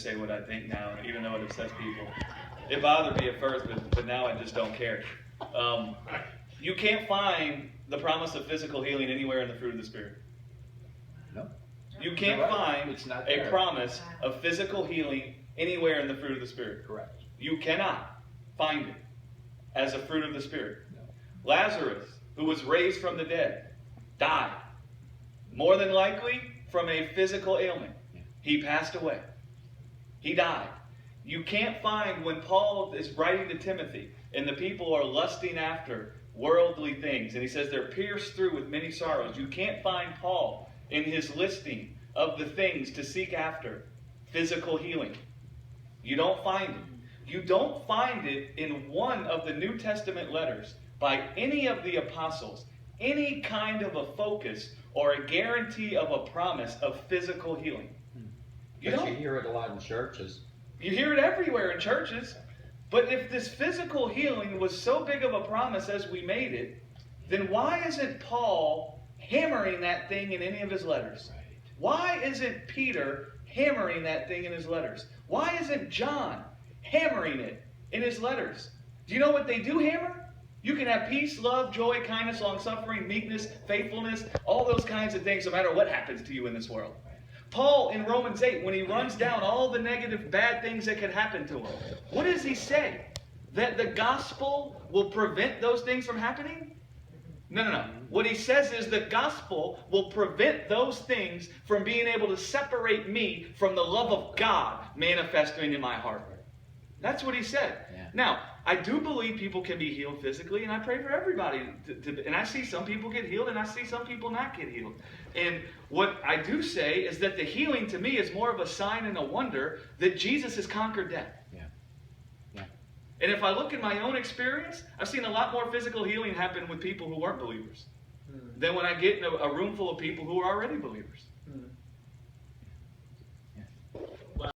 say what I think now, even though it upsets people. It bothered me at first, but now I just don't care. You can't find the promise of physical healing anywhere in the fruit of the Spirit. No. You can't find a promise of physical healing anywhere in the fruit of the Spirit. Correct. You cannot find it as a fruit of the Spirit. No. Lazarus, who was raised from the dead, died. More than likely from a physical ailment. Yeah. He passed away. He died. You can't find when Paul is writing to Timothy and the people are lusting after worldly things, and he says they're pierced through with many sorrows. You can't find Paul in his listing of the things to seek after physical healing. You don't find it. You don't find it in one of the New Testament letters by any of the apostles, any kind of a focus or a guarantee of a promise of physical healing. You hear it a lot in churches. You hear it everywhere in churches. But if this physical healing was so big of a promise as we made it, then why isn't Paul hammering that thing in any of his letters? Right. Why isn't Peter hammering that thing in his letters? Why isn't John hammering it in his letters? Do you know what they do hammer? You can have peace, love, joy, kindness, long-suffering, meekness, faithfulness, all those kinds of things no matter what happens to you in this world. Paul in Romans 8, when he runs down all the negative, bad things that could happen to him, what does he say? That the gospel will prevent those things from happening? No. What he says is the gospel will prevent those things from being able to separate me from the love of God manifesting in my heart. That's what he said. Yeah. Now, I do believe people can be healed physically, and I pray for everybody. And I see some people get healed, and I see some people not get healed. And what I do say is that the healing to me is more of a sign and a wonder that Jesus has conquered death. Yeah. And if I look in my own experience, I've seen a lot more physical healing happen with people who weren't believers than when I get in a room full of people who are already believers.